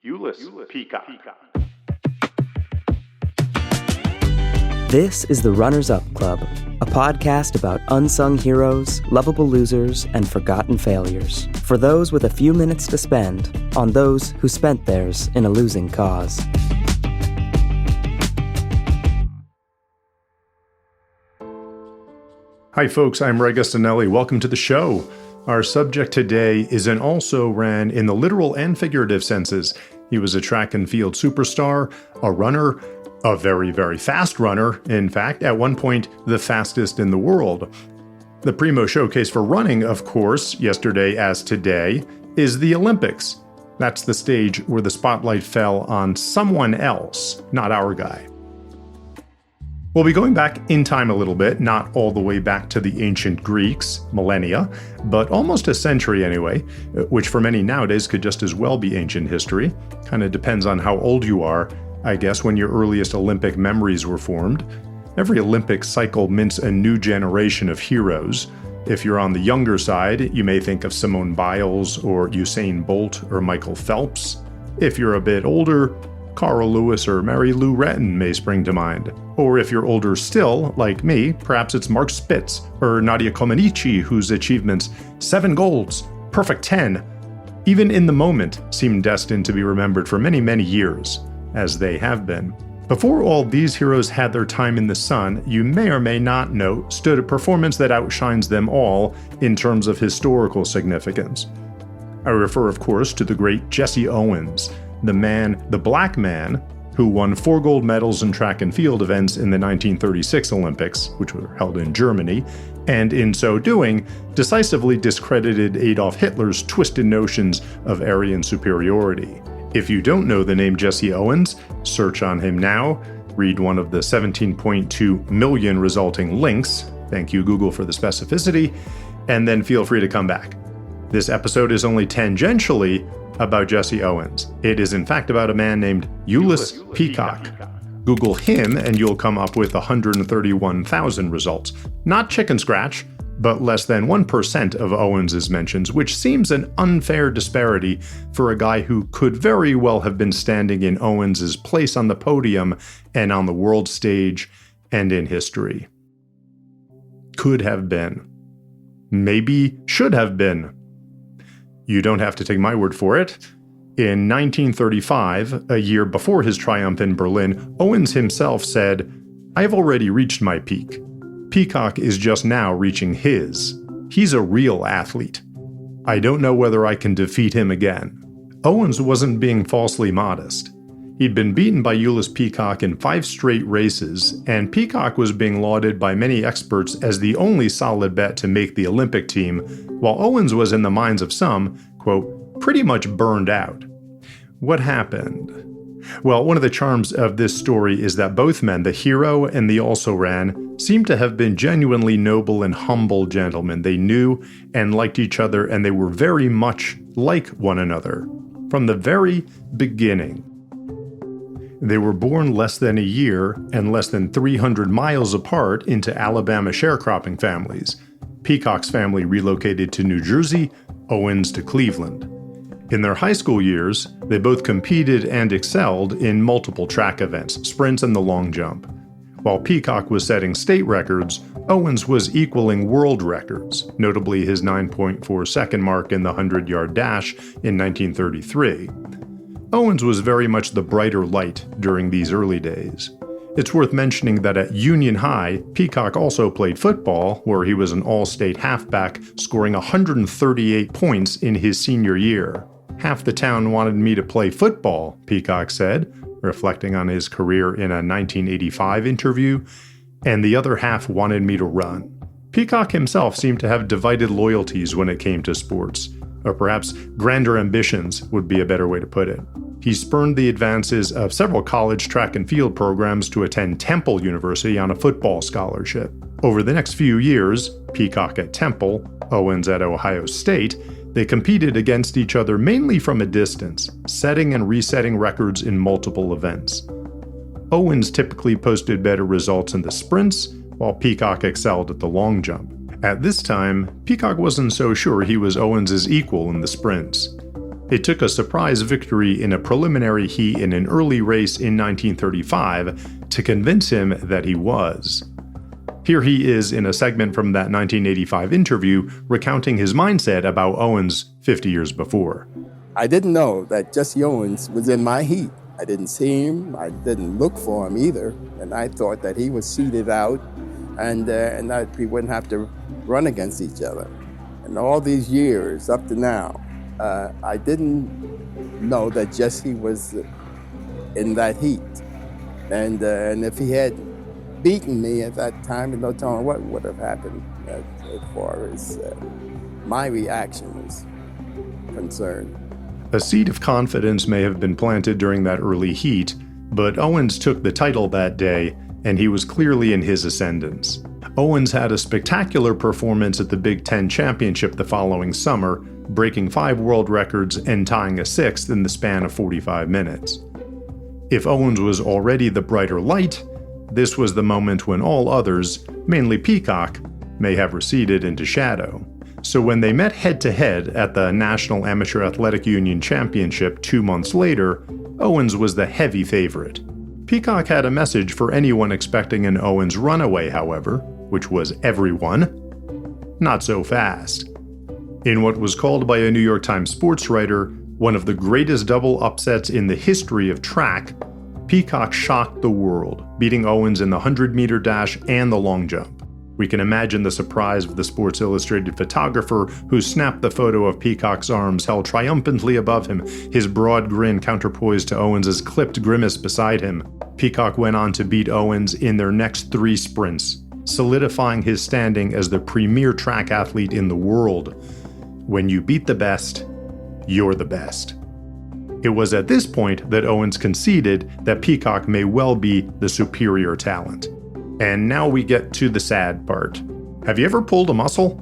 Eulace, Peacock. This is the Runners Up Club, a podcast about unsung heroes, lovable losers, and forgotten failures. For those with a few minutes to spend on those who spent theirs in a losing cause. Hi folks, I'm Ray Gustinelli. Welcome to the show. Our subject today is an also-ran in the literal and figurative senses. He was a track and field superstar, a runner, a very, very fast runner. In fact, at one point, the fastest in the world. The primo showcase for running, of course, yesterday as today, is the Olympics. That's the stage where the spotlight fell on someone else, not our guy. We'll be going back in time a little bit, not all the way back to the ancient Greeks, millennia, but almost a century anyway, which for many nowadays could just as well be ancient history. Kind of depends on how old you are, I guess, when your earliest Olympic memories were formed. Every Olympic cycle mints a new generation of heroes. If you're on the younger side, you may think of Simone Biles or Usain Bolt or Michael Phelps. If you're a bit older, Carl Lewis or Mary Lou Retton may spring to mind. Or if you're older still, like me, perhaps it's Mark Spitz or Nadia Comaneci, whose achievements, 7 golds, perfect 10, even in the moment, seem destined to be remembered for many, many years, as they have been. Before all these heroes had their time in the sun, you may or may not know, stood a performance that outshines them all in terms of historical significance. I refer, of course, to the great Jesse Owens, the black man, who won 4 gold medals in track and field events in the 1936 Olympics, which were held in Germany, and in so doing, decisively discredited Adolf Hitler's twisted notions of Aryan superiority. If you don't know the name Jesse Owens, search on him now, read one of the 17.2 million resulting links, thank you Google for the specificity, and then feel free to come back. This episode is only tangentially about Jesse Owens. It is in fact about a man named Eulace Peacock. Google him and you'll come up with 131,000 results. Not chicken scratch, but less than 1% of Owens' mentions, which seems an unfair disparity for a guy who could very well have been standing in Owens' place on the podium and on the world stage and in history. Could have been. Maybe should have been. You don't have to take my word for it. In 1935, a year before his triumph in Berlin, Owens himself said, "I have already reached my peak. Peacock is just now reaching his. He's a real athlete. I don't know whether I can defeat him again." Owens wasn't being falsely modest. He'd been beaten by Eulace Peacock in 5 straight races, and Peacock was being lauded by many experts as the only solid bet to make the Olympic team, while Owens was in the minds of some, quote, pretty much burned out. What happened? Well, one of the charms of this story is that both men, the hero and the also-ran, seem to have been genuinely noble and humble gentlemen. They knew and liked each other, and they were very much like one another from the very beginning. They were born less than a year and less than 300 miles apart into Alabama sharecropping families. Peacock's family relocated to New Jersey, Owens to Cleveland. In their high school years, they both competed and excelled in multiple track events, sprints and the long jump. While Peacock was setting state records, Owens was equaling world records, notably his 9.4 second mark in the 100-yard dash in 1933. Owens was very much the brighter light during these early days. It's worth mentioning that at Union High, Peacock also played football, where he was an all-state halfback, scoring 138 points in his senior year. "Half the town wanted me to play football," Peacock said, reflecting on his career in a 1985 interview, "and the other half wanted me to run." Peacock himself seemed to have divided loyalties when it came to sports, or perhaps grander ambitions would be a better way to put it. He spurned the advances of several college track and field programs to attend Temple University on a football scholarship. Over the next few years, Peacock at Temple, Owens at Ohio State, they competed against each other mainly from a distance, setting and resetting records in multiple events. Owens typically posted better results in the sprints, while Peacock excelled at the long jump. At this time, Peacock wasn't so sure he was Owens' equal in the sprints. It took a surprise victory in a preliminary heat in an early race in 1935 to convince him that he was. Here he is in a segment from that 1985 interview recounting his mindset about Owens 50 years before. I didn't know that Jesse Owens was in my heat. I didn't see him. I didn't look for him either. And I thought that he was seeded out and that we wouldn't have to run against each other. And all these years up to now, I didn't know that Jesse was in that heat. And if he had beaten me at that time, no telling what would have happened as far as my reaction was concerned. A seed of confidence may have been planted during that early heat, but Owens took the title that day, and he was clearly in his ascendance. Owens had a spectacular performance at the Big Ten Championship the following summer, breaking 5 world records and tying a 6th in the span of 45 minutes. If Owens was already the brighter light, this was the moment when all others, mainly Peacock, may have receded into shadow. So when they met head-to-head at the National Amateur Athletic Union Championship 2 months later, Owens was the heavy favorite. Peacock had a message for anyone expecting an Owens runaway, however, which was everyone. Not so fast. In what was called by a New York Times sports writer one of the greatest double upsets in the history of track, Peacock shocked the world, beating Owens in the 100-meter dash and the long jump. We can imagine the surprise of the Sports Illustrated photographer who snapped the photo of Peacock's arms held triumphantly above him, his broad grin counterpoised to Owens' clipped grimace beside him. Peacock went on to beat Owens in their next 3 sprints, solidifying his standing as the premier track athlete in the world. When you beat the best, you're the best. It was at this point that Owens conceded that Peacock may well be the superior talent. And now we get to the sad part. Have you ever pulled a muscle?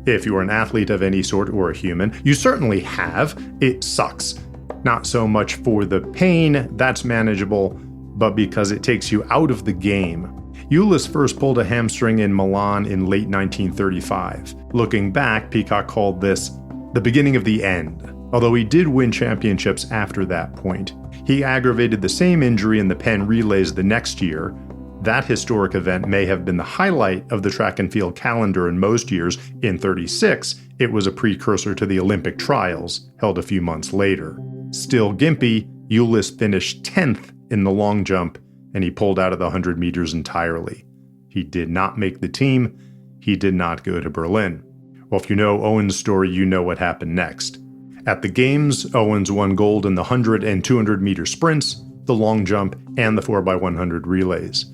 If you're an athlete of any sort or a human, you certainly have. It sucks. Not so much for the pain, that's manageable, but because it takes you out of the game. Eulace first pulled a hamstring in Milan in late 1935. Looking back, Peacock called this the beginning of the end, although he did win championships after that point. He aggravated the same injury in the Penn Relays the next year. That historic event may have been the highlight of the track and field calendar in most years. In '36, it was a precursor to the Olympic trials, held a few months later. Still gimpy, Eulace finished 10th in the long jump, and he pulled out of the 100 meters entirely. He did not make the team. He did not go to Berlin. Well, if you know Owens' story, you know what happened next. At the Games, Owens won gold in the 100 and 200 meter sprints, the long jump, and the 4x100 relays.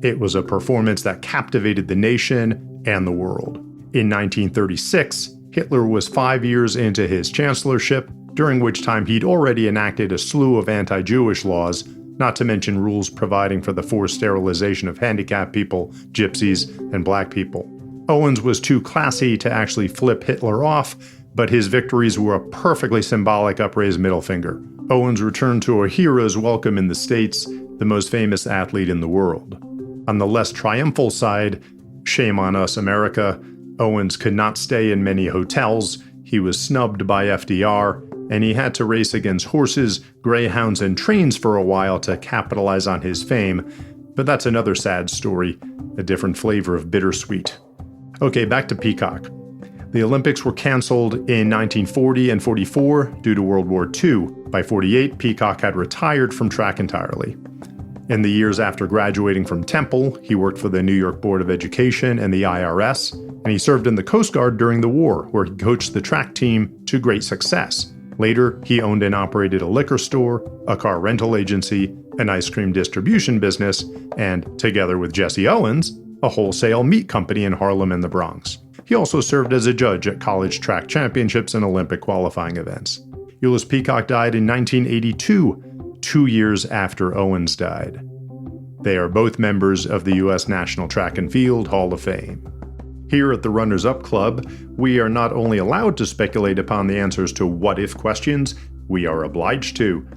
It was a performance that captivated the nation and the world. In 1936, Hitler was 5 years into his chancellorship, during which time he'd already enacted a slew of anti-Jewish laws, not to mention rules providing for the forced sterilization of handicapped people, gypsies, and black people. Owens was too classy to actually flip Hitler off, but his victories were a perfectly symbolic upraised middle finger. Owens returned to a hero's welcome in the States, the most famous athlete in the world. On the less triumphal side, shame on us, America, Owens could not stay in many hotels, he was snubbed by FDR, and he had to race against horses, greyhounds, and trains for a while to capitalize on his fame. But that's another sad story, a different flavor of bittersweet. Okay, back to Peacock. The Olympics were canceled in 1940 and 44 due to World War II. By 48, Peacock had retired from track entirely. In the years after graduating from Temple, he worked for the New York Board of Education and the IRS, and he served in the Coast Guard during the war, where he coached the track team to great success. Later, he owned and operated a liquor store, a car rental agency, an ice cream distribution business, and, together with Jesse Owens, a wholesale meat company in Harlem and the Bronx. He also served as a judge at college track championships and Olympic qualifying events. Eulace Peacock died in 1982, 2 years after Owens died. They are both members of the U.S. National Track and Field Hall of Fame. Here at the Runners Up Club, we are not only allowed to speculate upon the answers to what-if questions, we are obliged to.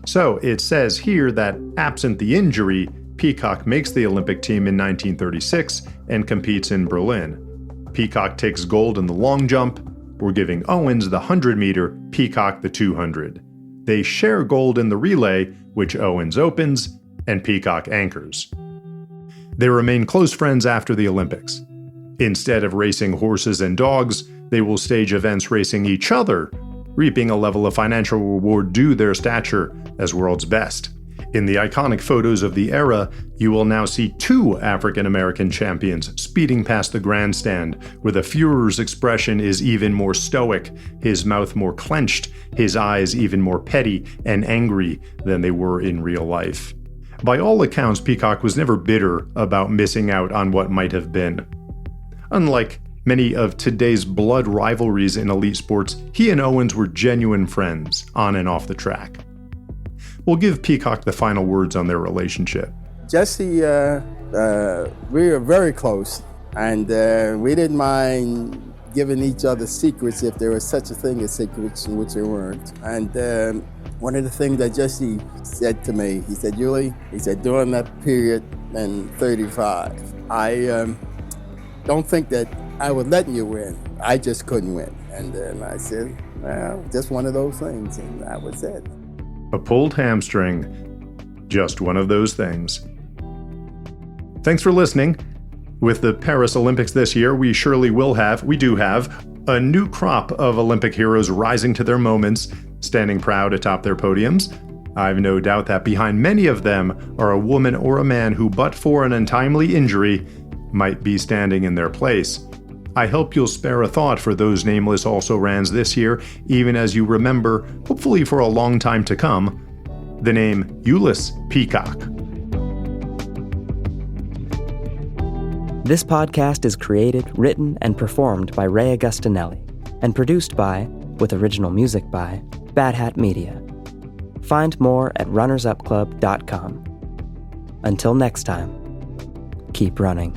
So it says here that, absent the injury, Peacock makes the Olympic team in 1936 and competes in Berlin. Peacock takes gold in the long jump, We're giving Owens the 100-meter, Peacock the 200. They share gold in the relay, which Owens opens and Peacock anchors. They remain close friends after the Olympics. Instead of racing horses and dogs, they will stage events racing each other, reaping a level of financial reward due their stature as world's best. In the iconic photos of the era, you will now see two African-American champions speeding past the grandstand, where the Führer's expression is even more stoic, his mouth more clenched, his eyes even more petty and angry than they were in real life. By all accounts, Peacock was never bitter about missing out on what might have been. Unlike many of today's blood rivalries in elite sports, he and Owens were genuine friends, on and off the track. We'll give Peacock the final words on their relationship. Jesse, we were very close, and we didn't mind giving each other secrets if there was such a thing as secrets, which there weren't. And one of the things that Jesse said to me, he said, "Julie," he said, "during that period in 35, I don't think that I was letting you win. I just couldn't win." And then I said, "Well, just one of those things," and that was it. A pulled hamstring, just one of those things. Thanks for listening. With the Paris Olympics this year, we do have, a new crop of Olympic heroes rising to their moments, standing proud atop their podiums. I've no doubt that behind many of them are a woman or a man who, but for an untimely injury, might be standing in their place. I hope you'll spare a thought for those nameless also-rans this year, even as you remember, hopefully for a long time to come, the name Eulace Peacock. This podcast is created, written, and performed by Ray Agustinelli, and produced by, with original music by, Bad Hat Media. Find more at runnersupclub.com. Until next time, keep running.